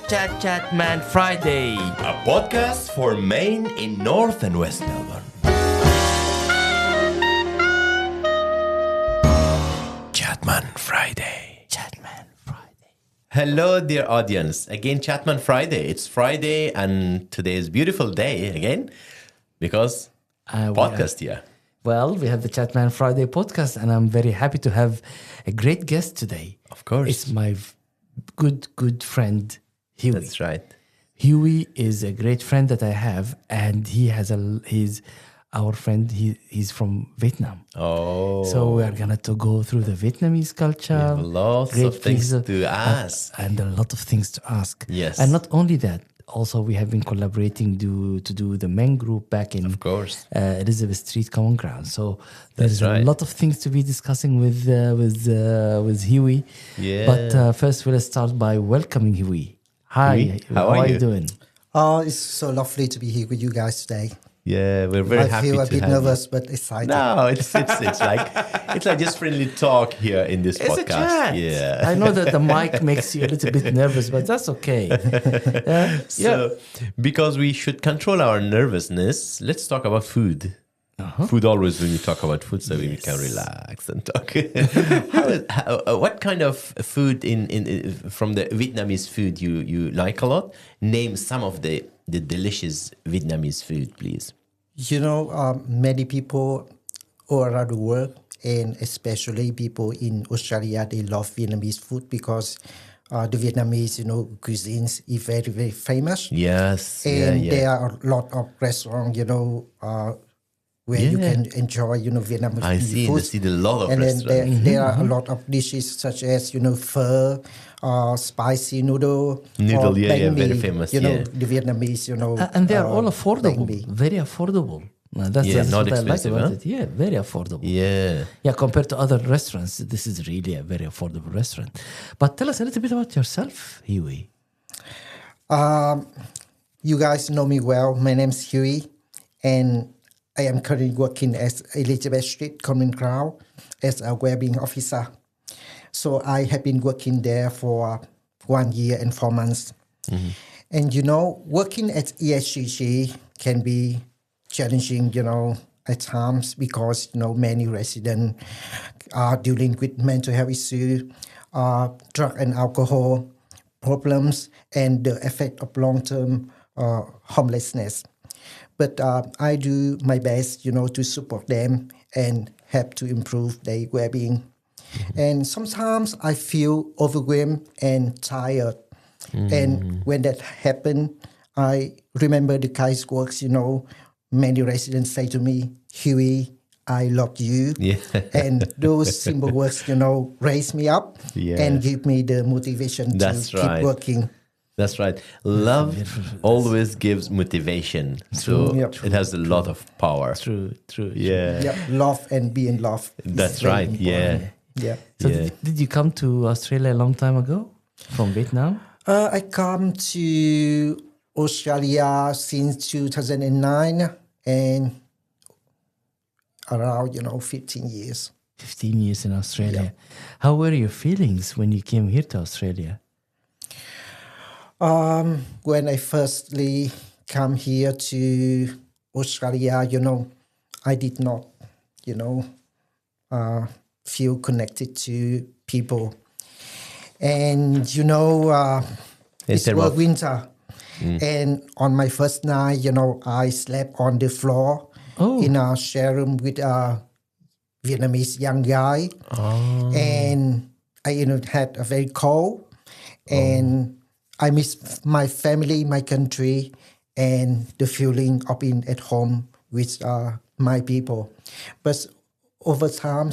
Chat Man Friday, a podcast for Maine in North and West Melbourne. Chatman Friday. Chatman Friday. Hello, dear audience. Again, Chatman Friday. It's Friday, and today is a beautiful day again because podcast here. Well, we have the Chatman Friday podcast, and I'm very happy to have a great guest today. Of course. It's my good friend, Huey. That's right. Huey is a great friend that I have, and he's our friend. He's from Vietnam. Oh. So we are going to go through the Vietnamese culture. Lots of things to ask. And a lot of things to ask. Yes. And not only that, also we have been collaborating to do the men group back in Elizabeth Street Common Ground. So there's a lot of things to be discussing with Huey. Yeah. But first we'll start by welcoming Huey. Hi, Huey, how are you doing? Oh, it's so lovely to be here with you guys today. Yeah, we're very happy to have you. I feel a bit nervous, but excited. No, it's like just friendly talk here in this podcast. A chat. Yeah, I know that the mic makes you a little bit nervous, but that's okay. Because we should control our nervousness, let's talk about food. Food always when you talk about food, so we can relax and talk. What kind of food from the Vietnamese food you like a lot? Name some of the delicious Vietnamese food, please. You know, many people all around the world, and especially people in Australia, they love Vietnamese food because the Vietnamese, cuisines is very, very famous. Yes. And there are a lot of restaurants, where you can enjoy, Vietnamese food. I see a lot of and restaurants. then there are a lot of dishes such as, pho, spicy noodle. Very famous. The Vietnamese, and they are all affordable, very affordable. That's not what I expensive, like about it. Yeah, very affordable. Yeah, compared to other restaurants, this is really a very affordable restaurant. But tell us a little bit about yourself, Huey. You guys know me well. My name's Huey, and I am currently working as Elizabeth Street Common Ground as a Wellbeing Officer. So I have been working there for 1 year and 4 months. Mm-hmm. And, working at ESCG can be challenging, at times because, many residents are dealing with mental health issues, drug and alcohol problems, and the effect of long-term homelessness. But I do my best, to support them and help to improve their well-being. Mm-hmm. And sometimes I feel overwhelmed and tired. Mm-hmm. And when that happens, I remember the kind words, many residents say to me, Huey, I love you. Yeah. And those simple words, raise me up and give me the motivation to keep working. That's right. Love always gives motivation. So it has a lot of power. True. Yeah. Yep. Love and being loved. That's right. Important. Yeah. So did you come to Australia a long time ago from Vietnam? I come to Australia since 2009 and around, 15 years. 15 years in Australia. Yeah. How were your feelings when you came here to Australia? When I firstly come here to Australia, I did not, feel connected to people. And, it's winter. And on my first night, I slept on the floor in a share room with a Vietnamese young guy. Oh. And I, had a very cold. And I miss my family, my country, and the feeling of being at home with my people. But over time,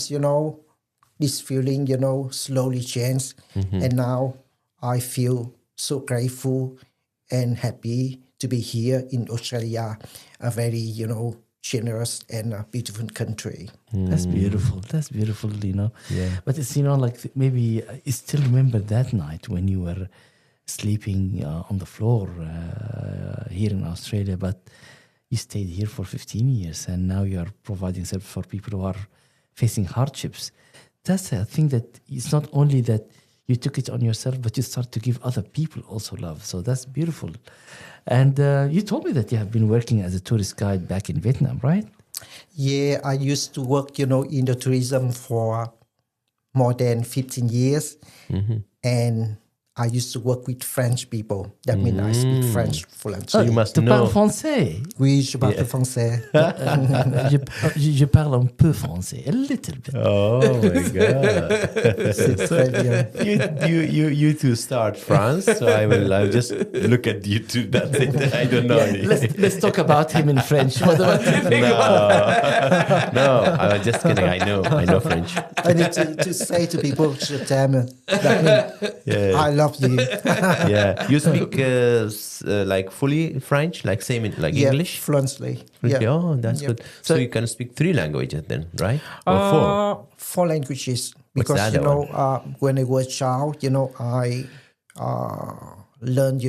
this feeling, slowly changed. Mm-hmm. And now I feel so grateful and happy to be here in Australia, a very, generous and a beautiful country. That's beautiful. Yeah. But it's, maybe I still remember that night when you were sleeping on the floor here in Australia, but you stayed here for 15 years and now you are providing service for people who are facing hardships. That's a thing that it's not only that you took it on yourself, but you start to give other people also love. So that's beautiful. And you told me that you have been working as a tourist guide back in Vietnam, right? Yeah, I used to work, in the tourism for more than 15 years. And I used to work with French people. That means I speak French fluently. So you must Tu know. parles français. Oui, je parle français. Je parle un peu français, a little bit. Oh my God. C'est très bien. You two start France, so I'll just look at you two. That's it. I don't know. Let's talk about him in French. What about you think No, I'm just kidding. I know French. I need to say to people, je t'aime. That means I love you. Yeah, you speak like fully French, like same in like English. Fluently. Okay. Yeah. Oh, that's good. So you can speak 3 languages then, right? Or 4? 4 languages. What's Because the other when I was a child, I learned,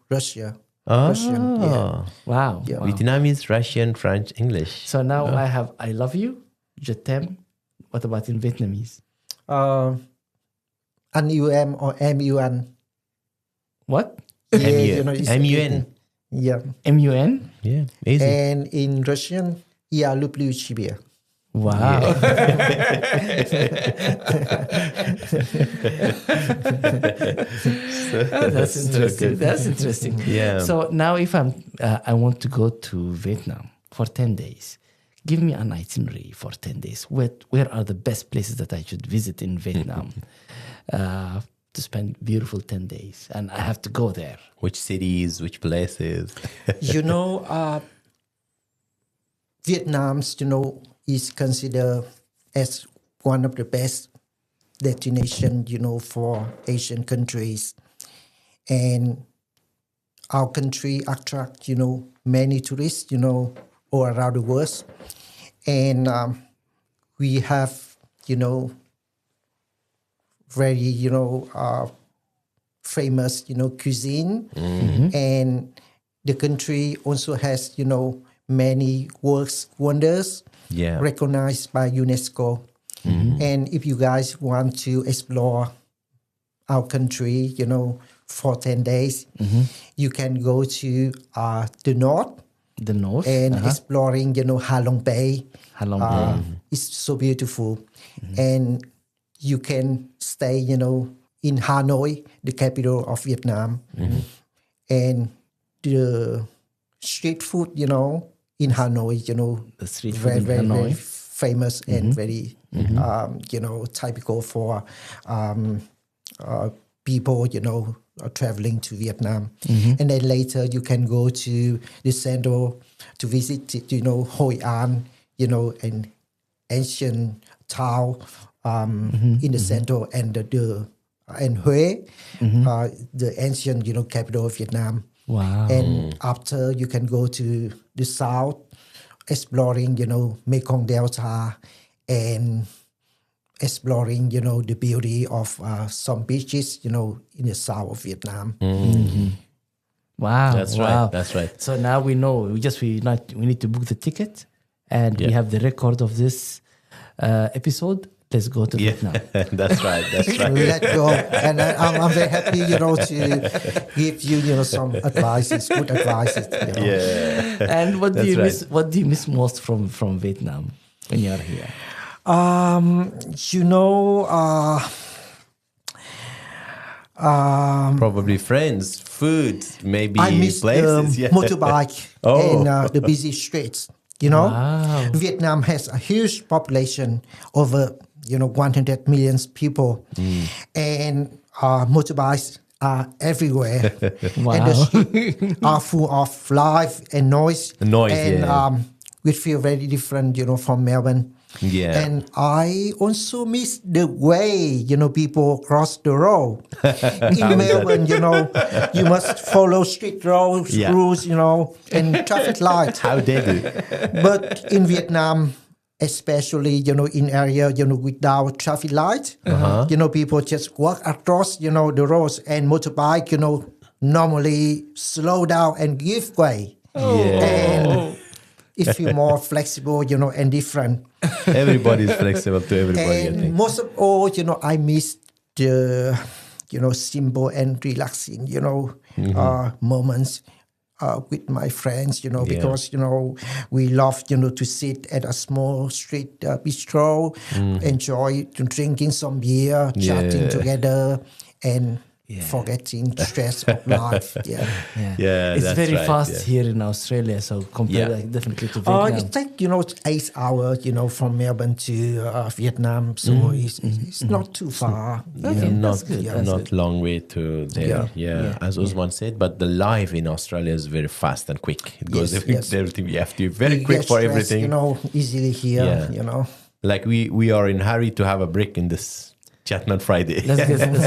Russian. Yeah. Wow. Yeah. Wow. Vietnamese, Russian, French, English. So now I have I love you, je t'aime. What about in Vietnamese? N-U-M or M-U-N. What? M-U-N. It's M-U-N. Yeah. M-U-N? Yeah, easy. And in Russian, я люблю тебя. Wow. That's interesting. That's interesting. Yeah. So now if I want to go to Vietnam for 10 days, give me an itinerary for 10 days. Where are the best places that I should visit in Vietnam to spend beautiful 10 days? And I have to go there. Which cities, which places? Vietnam's, is considered as one of the best destination, for Asian countries. And our country attract, many tourists, all around the world. And we have, very, famous, cuisine. And the country also has, many works wonders recognized by UNESCO. And if you guys want to explore our country, for 10 days, you can go to the north. The north? And exploring, Ha Long Bay. Ha Long Bay. It's so beautiful. And you can stay, in Hanoi, the capital of Vietnam. And the street food, in Hanoi, the street food very, in very, Hanoi. very famous and very, typical for people, traveling to Vietnam. And then later you can go to the central to visit, Hoi An, an ancient town in the central, and and Hue, the ancient, capital of Vietnam. Wow. And after you can go to the south, exploring, Mekong Delta, and exploring, the beauty of some beaches, in the south of Vietnam. Wow. That's wow. right. That's right. So now we know. We need to book the ticket, and we have the record of this episode. Let's go to Vietnam. That's right. That's right. Let's go. And I'm very happy, to give you, some advices, good advices. Yeah. And what do That's you right. miss? What do you miss most from Vietnam when you are here? Probably friends, food, maybe I miss places. the motorbike and the busy streets. Wow. Vietnam has a huge population, over 100 million people, and motorbikes are everywhere. Wow. And the streets are full of life and noise. And we feel very different, from Melbourne. Yeah. And I also miss the way, people cross the road. In Melbourne, you must follow strict rules, and traffic lights. How they do. But in Vietnam, especially, in area, without traffic lights, people just walk across, the roads, and motorbike, normally slow down and give way. And it feels more flexible, and different. Everybody is flexible to everybody. I And think. most of all, I miss the simple and relaxing, moments with my friends, because, we love, to sit at a small street bistro, enjoy drinking some beer, chatting together, and forgetting stress of life. It's that's very right, fast here in Australia, so compared definitely to Vietnam. It takes 8 hours, from Melbourne to Vietnam, so it's not too far. Okay, not that's good. not long way to there. As Usman said, but the life in Australia is very fast and quick. It goes everything. You have to be very quick for stressed, everything. Easily here. Like we are in hurry to have a break in this Chatman Friday. Let's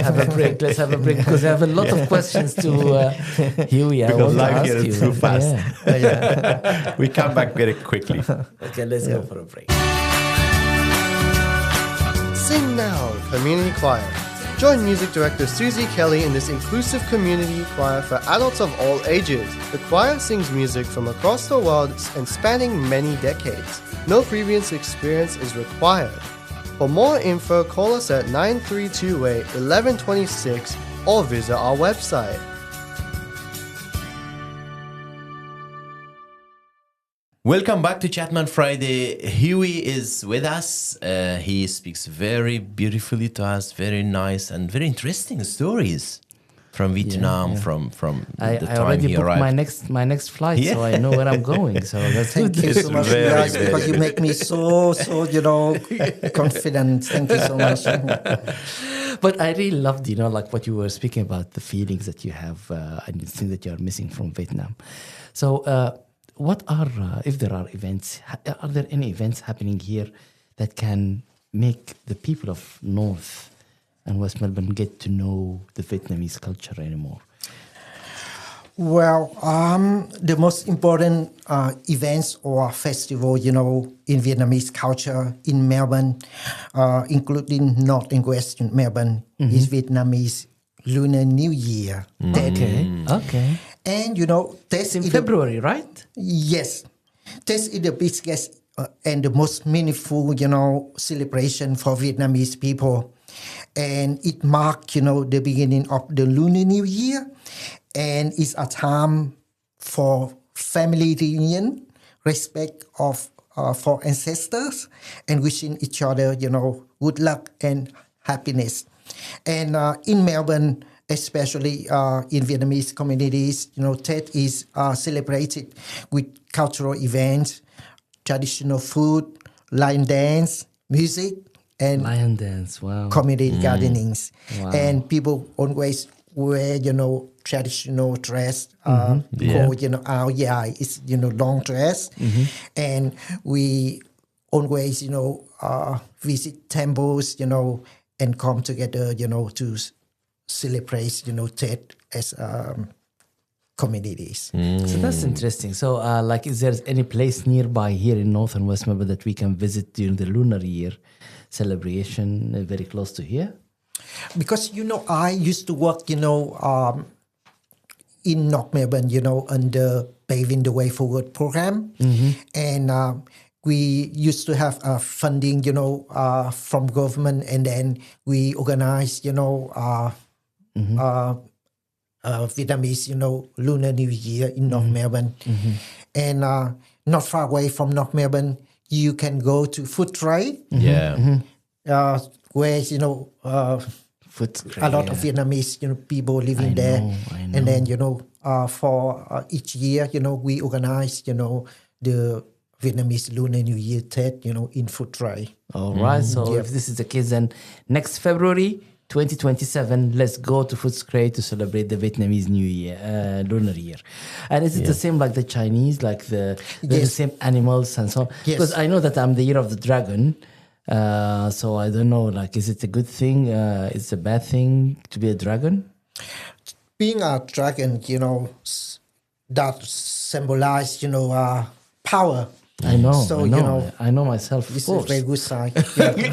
have a break. Let's have a break because I have a lot of questions to Huey. Because life here is too fast. We come back very quickly. Okay, let's go for a break. Sing Now Community Choir. Join music director Susie Kelly in this inclusive community choir for adults of all ages. The choir sings music from across the world and spanning many decades. No previous experience is required. For more info, call us at 9328 1126 or visit our website. Welcome back to Chatman Friday. Huey is with us. He speaks very beautifully to us, very nice and very interesting stories from Vietnam, from I the time already he booked arrived. my next flight, so I know where I'm going. So that's Thank good. you so much, very, guys, very because you good. make me so confident. Thank you so much. But I really loved, like what you were speaking about, the feelings that you have and the things that you are missing from Vietnam. So what are, if there are events, are there any events happening here that can make the people of North and West Melbourne get to know the Vietnamese culture anymore? Well, the most important events or festival, in Vietnamese culture in Melbourne, including North and West Melbourne, is Vietnamese Lunar New Year. Okay. And, It's in February, right? Yes. This is the biggest and the most meaningful, celebration for Vietnamese people. And it marks, the beginning of the Lunar New Year. And it's a time for family reunion, respect for ancestors, and wishing each other, good luck and happiness. And in Melbourne, especially in Vietnamese communities, Tết is celebrated with cultural events, traditional food, lion dance, music, and Lion dance, wow. community gardenings. Wow. And people always wear, traditional dress called, ao dài. It's, long dress. And we always, visit temples, and come together, to celebrate, Tết as communities. So that's interesting. So, is there any place nearby here in North and West Melbourne that we can visit during the lunar year celebration, very close to here? Because, I used to work, in North Melbourne, under Paving the Way Forward program. And we used to have funding, from government, and then we organized, Vietnamese, Lunar New Year in North Melbourne. And not far away from North Melbourne, you can go to Food Tray. Where, a lot of Vietnamese, people living there. I know. And then, for each year, we organize, the Vietnamese Lunar New Year Tết, in Food Tray. All right. So if this is the case, then next February 2027, let's go to Footscray to celebrate the Vietnamese New Year, Lunar Year. And is it the same like the Chinese, like the same animals and so on? Yes. Because I know that I'm the year of the dragon. So I don't know, is it a good thing? Is it a bad thing to be a dragon? Being a dragon, that symbolize, power. I know. So, I know. I know myself. This Of is a course. very good sign.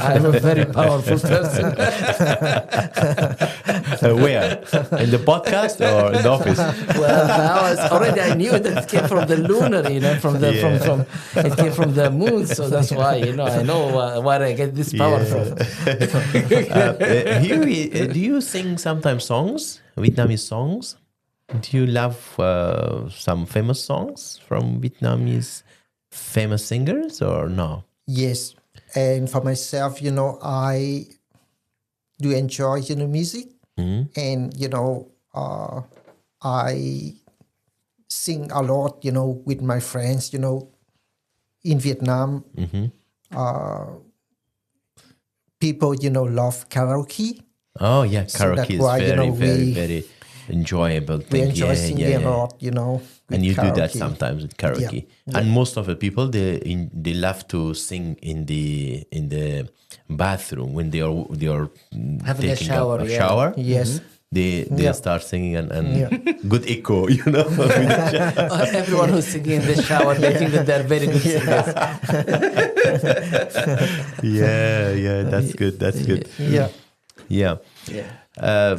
I'm a very powerful person. Where? In the podcast or in the office? Well, I knew that it came from the lunar, from it came from the moon. So that's why, I know where I get this power from. Huey, do you sing sometimes songs, Vietnamese songs? Do you love some famous songs from Vietnamese famous singers or no? Yes. And for myself, I do enjoy, music. And, I sing a lot, with my friends, in Vietnam. People, love karaoke. Oh, yeah. So Karaoke that's is why, very enjoyable thing. We enjoy singing a lot, And you do that karaoke. sometimes with karaoke. Yeah. And most of the people, they love to sing in the bathroom when they are Having a taking shower, a yeah. shower. Yes. They Yeah. start singing and good echo, with the shower. Everyone who's singing in the shower, they think that they're very good singers. Yeah, that's good. That's good. Yeah. Yeah. Yeah.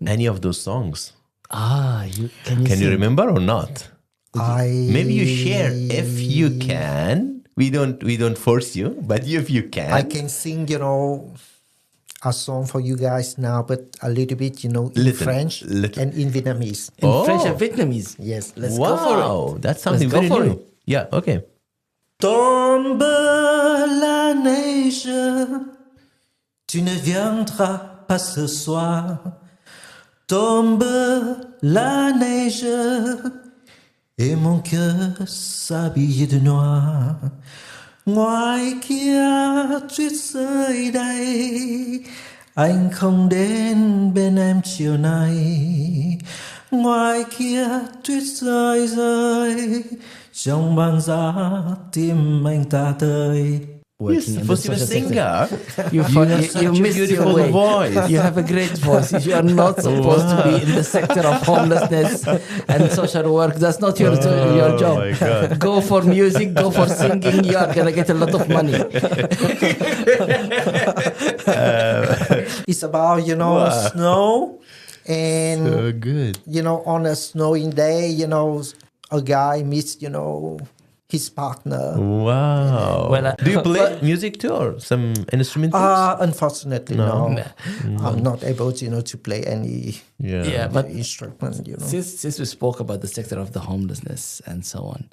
Any of those songs? Can Can you sing? remember or not? Maybe you share if you I can. We don't force you, but if you can. can sing, a song for you guys now, but a little bit, in Little, French little. and in Vietnamese. In French and Vietnamese. Yes. Let's go for it. Wow, that's something Let's go very for new. it. Yeah, okay. Tombe la neige, tu ne viendras pas ce soir. Tombe la neige, et mon cœur s'habille de noir. Ngoài kia tuyết rơi đầy, anh không đến bên em chiều nay. Ngoài kia tuyết rơi rơi, trong băng giá tim anh ta tơi. You're Working in the supposed to be a social sector. singer. You have such a missed beautiful your way. voice. You have a great voice. You are not supposed to be in the sector of homelessness and social work. That's not your job. my God. Go for music. Go for singing. You are gonna get a lot of money. It's about, snow. And, So good. on a snowing day, a guy meets, his partner. Wow. Well, do you play music too or some instruments? Unfortunately, no. I'm not able to play any Yeah, but instrument, since we spoke about the sector of the homelessness and so on,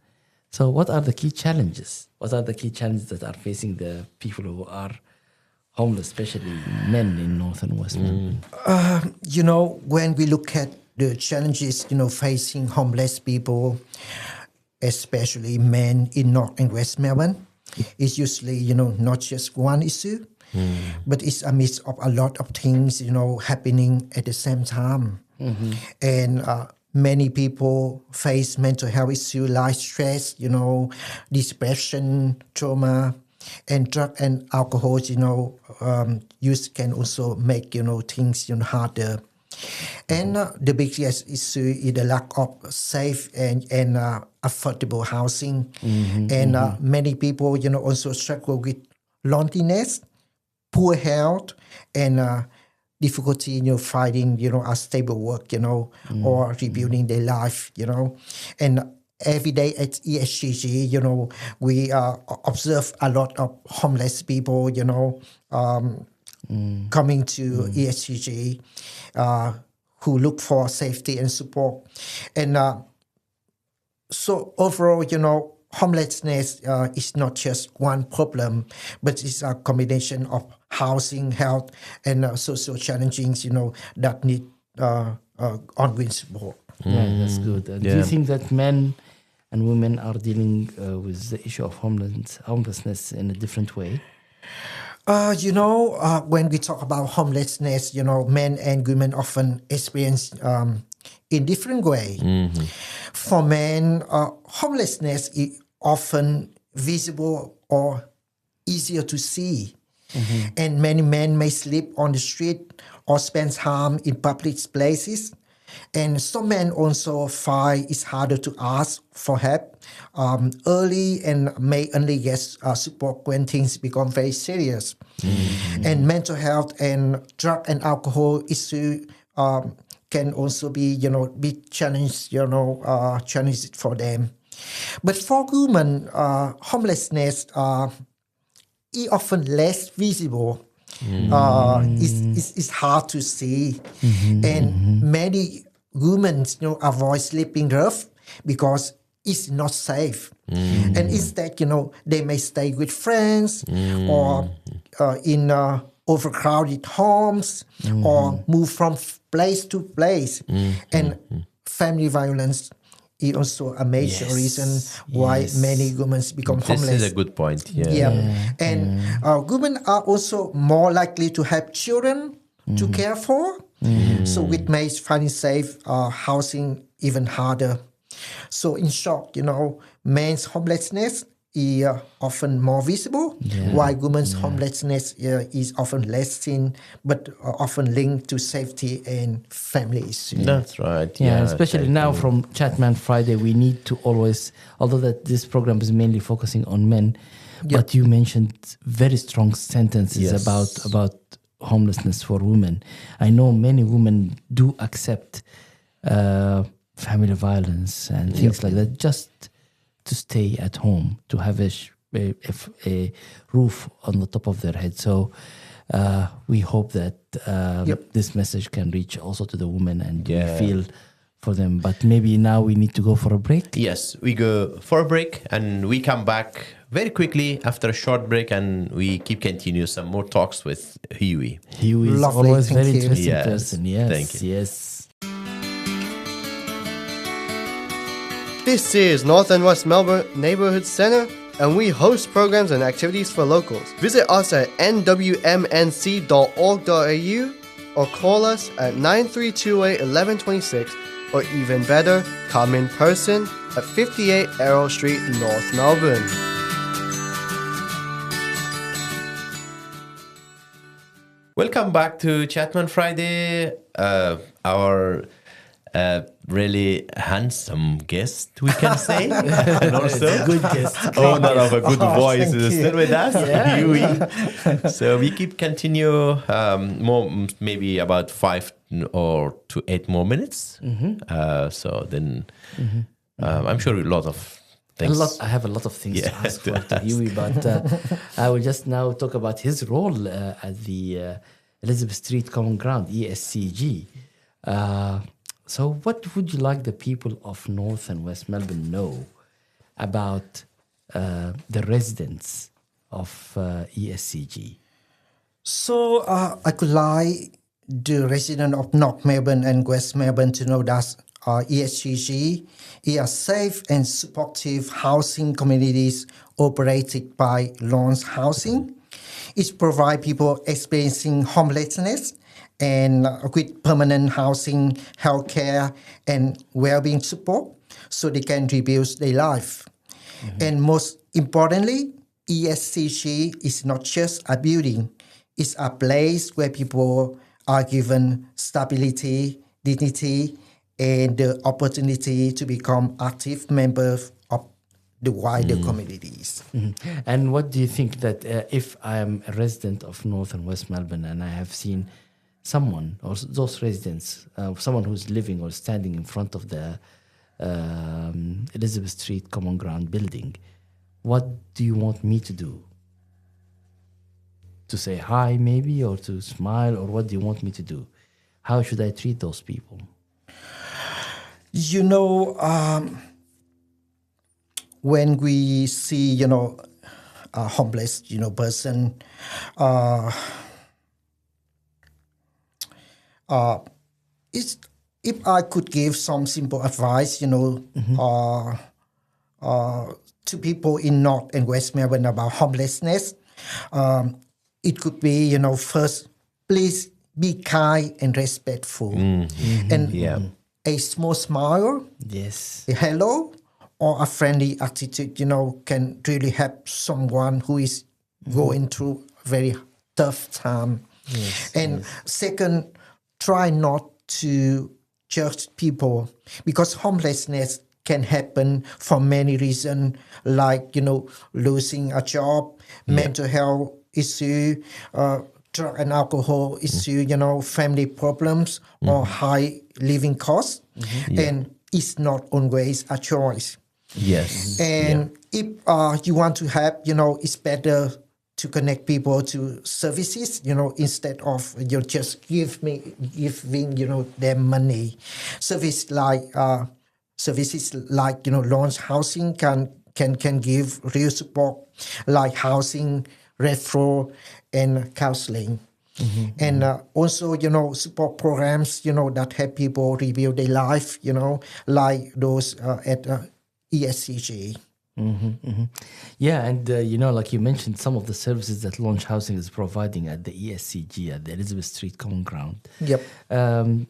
so what are the key challenges? What are the key challenges that are facing the people who are homeless, especially men in North and West Melbourne? When we look at the challenges, facing homeless people, especially men in North and West Melbourne, it's usually, not just one issue, but it's a mix of a lot of things, happening at the same time. And many people face mental health issues like stress, depression, trauma, and drug and alcohol, use can also make, things, harder. And the biggest issue is the lack of safe and affordable housing. And many people, also struggle with loneliness, poor health, and difficulty, finding, a stable work, or rebuilding their life, And every day at ESCG, we observe a lot of homeless people, coming to ESCG, who look for safety and support. And so overall, homelessness is not just one problem, but it's a combination of housing, health, and social challenges, that need ongoing support. Yeah, that's good. Do you think that men and women are dealing with the issue of homelessness in a different way? When we talk about homelessness, men and women often experience in different way. For men, homelessness is often visible or easier to see. And many men may sleep on the street or spend time in public places. And some men also find it's harder to ask for help early and may only get support when things become very serious. And mental health and drug and alcohol issue can also be, big challenge, challenge for them. But for women, homelessness is often less visible. It's hard to see, and many women avoid sleeping rough because it's not safe. And instead, they may stay with friends or in overcrowded homes or move from place to place. And family violence is also a major reason why many women become homeless. This is a good point. And women are also more likely to have children to care for, so it makes finding safe housing even harder. So in short, men's homelessness is often more visible, while women's homelessness is often less seen, but often linked to safety and family issues. That's right. Yeah, especially now from Chatman Friday, we need to always, although that this program is mainly focusing on men, but you mentioned very strong sentences about homelessness for women. I know many women do accept family violence and things like that just to stay at home, to have a roof on the top of their head. So we hope that this message can reach also to the women and we feel for them. But maybe now we need to go for a break. Yes, we go for a break and we come back very quickly after a short break and we continue some more talks with Huey. Huey is Lovely, always thank very you. interesting Yes, person. Yes, thank you. yes. This is North and West Melbourne Neighbourhood Centre, and we host programs and activities for locals. Visit us at nwmnc.org.au or call us at 9328 1126, or even better, come in person at 58 Errol Street, North Melbourne. Welcome back to Chatman Friday. Our really handsome guest, we can say, and also Good guest. owner of a good voice thank is you. still with us, Huey. So we continue more, maybe about 5 or to 8 more minutes. So then I'm sure a lot of things. I have a lot of things to ask to for Huey, but I will just now talk about his role at the Elizabeth Street Common Ground, ESCG. So what would you like the people of North and West Melbourne know about the residents of ESCG? So I could like the resident of North Melbourne and West Melbourne to know that ESCG is a safe and supportive housing communities operated by Lawrence Housing. It provides people experiencing homelessness and with permanent housing, healthcare, and well-being support so they can rebuild their life. And most importantly, ESCG is not just a building. It's a place where people are given stability, dignity, and the opportunity to become active members of the wider communities. And what do you think that if I am a resident of North and West Melbourne and I have seen someone or those residents, someone who's living or standing in front of the Elizabeth Street Common Ground building, what do you want me to do? To say hi maybe, or to smile, or what do you want me to do? How should I treat those people? When we see, a homeless, person, if I could give some simple advice, to people in North and West Melbourne about homelessness, it could be, first, please be kind and respectful. And a small smile, Yes. a hello, or a friendly attitude, can really help someone who is going through a very tough time. Yes. And second, try not to judge people, because homelessness can happen for many reasons, like, losing a job, mental health issue, drug and alcohol issue, family problems, or high living costs. And it's not always a choice. Yes. And if you want to help, it's better to connect people to services, instead of just giving, them money. Services like launch housing can give real support, like housing, referral, and counseling. And also, support programs, that help people rebuild their life, like those at ESCG. Yeah, and like you mentioned, some of the services that Launch Housing is providing at the ESCG at the Elizabeth Street Common Ground. Yep. And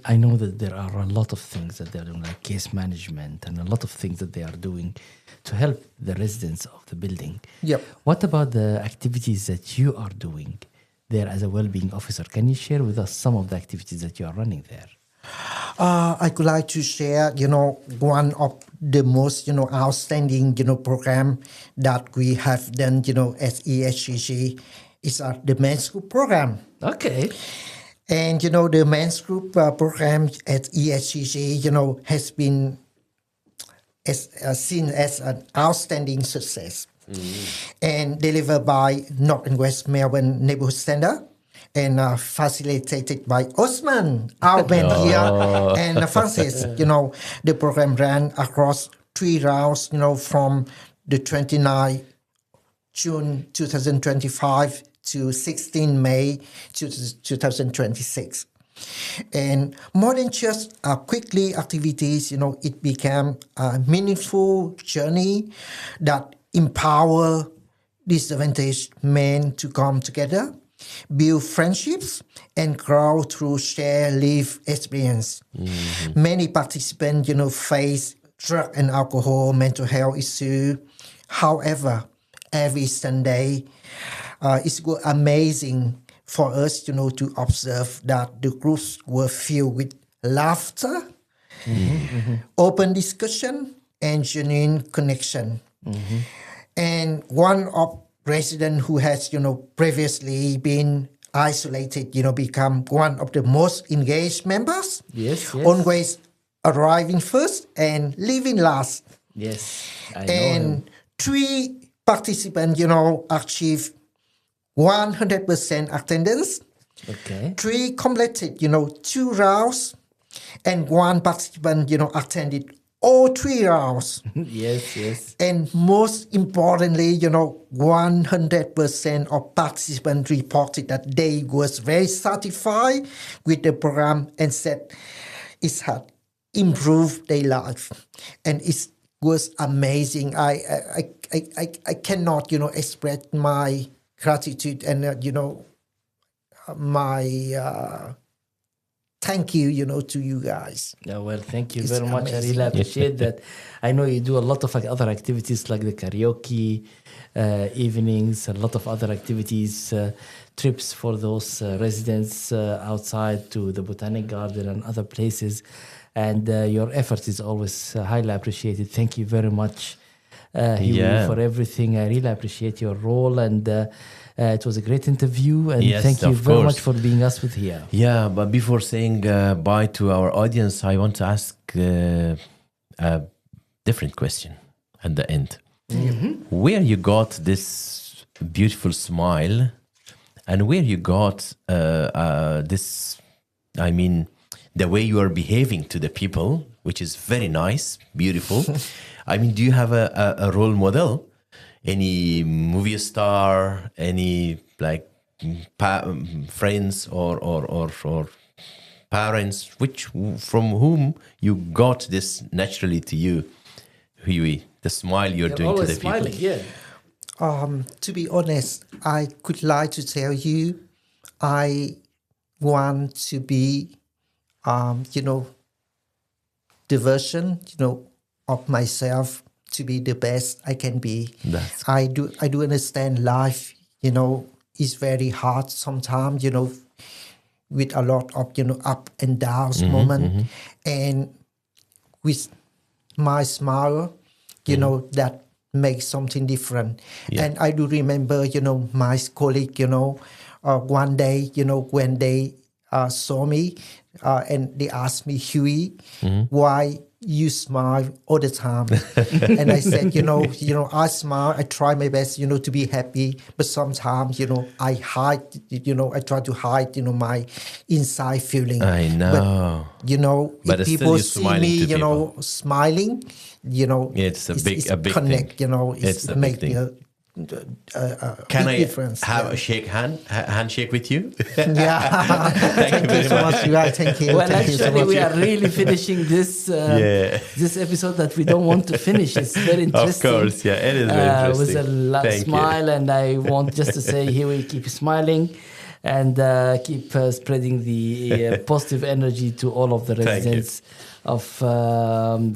I know that there are a lot of things that they're doing, like case management, and a lot of things that they are doing to help the residents of the building. Yep. What about the activities that you are doing there as a Wellbeing Officer? Can you share with us some of the activities that you are running there? I could like to share, one of the most, outstanding, program that we have done, as ESCG is the men's group program. Okay. And, the men's group program at ESCG, has been seen as an outstanding success and delivered by North and West Melbourne Neighbourhood Centre, and facilitated by Osman, our man here, and Francis. The program ran across 3 rounds, from the 29th June 2025 to 16 May 2026. And more than just quickly activities, it became a meaningful journey that empower disadvantaged men to come together, build friendships, and grow through shared lived experience. Many participants, face drug and alcohol, mental health issues. However, every Sunday, it's amazing for us, to observe that the groups were filled with laughter, open discussion, and genuine connection. And one of resident who has, previously been isolated, become one of the most engaged members. Yes. Always arriving first and leaving last. Yes, I know And him. 3 participants, achieved 100% attendance. Okay. 3 completed, 2 rounds, and 1 participant, attended all 3 rounds. Yes. And most importantly, 100% of participants reported that they was very satisfied with the program and said it had improved their life. And it was amazing. I cannot, express my gratitude and, my thank you, to you guys. Yeah, well, thank you It's very much. I amazing. really appreciate that. I know you do a lot of other activities like the karaoke evenings, a lot of other activities, trips for those residents outside to the Botanic Garden and other places. And your effort is always highly appreciated. Thank you very much, Huey, for everything. I really appreciate your role, and it was a great interview, and Yes, thank you of very course. much for being us with here. Yeah, but before saying bye to our audience, I want to ask a different question at the end. Where you got this beautiful smile, and where you got this, the way you are behaving to the people, which is very nice, beautiful. Do you have a role model? Any movie star, any friends or parents, from whom you got this naturally to you, Huey, the smile you're doing to the smiling, people? yeah. To be honest, I could like to tell you, I want to be, the version, of myself to be the best I can be. I do understand life, is very hard sometimes, with a lot of, up and downs moment. And with my smile, that makes something different. Yeah. And I do remember, my colleague, one day, when they saw me and they asked me, Huey, why you smile all the time? And I said, I smile, I try my best, to be happy, but sometimes, I hide, I try to hide, my inside feeling. I know. But, But if still people you're see smiling me, to people. Smiling, it's a big connect, thing. It's a it big make thing. big Can I difference. have a handshake with you? Yeah. Thank you so much. Yeah, thank you. Well, Thank you so actually, much. we are really finishing this this episode that we don't want to finish. It's very interesting. Of course, yeah, it is very interesting. With a Thank smile, you. and I want just to say, here we keep smiling and keep spreading the positive energy to all of the Thank you. residents of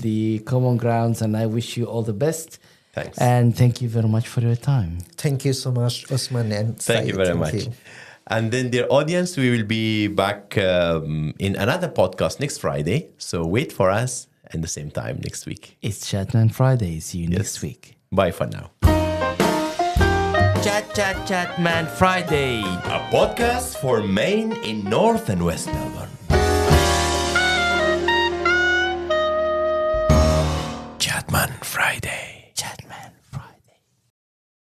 the Common Grounds, and I wish you all the best. Thanks. And thank you very much for your time. Thank you so much, Osman and Thank you Syed. very much. And then, dear audience, we will be back in another podcast next Friday. So wait for us at the same time next week. It's Chatman Friday. See you next week. Bye for now. Chat Man Friday. A podcast for Maine in North and West Melbourne. Chatman Friday.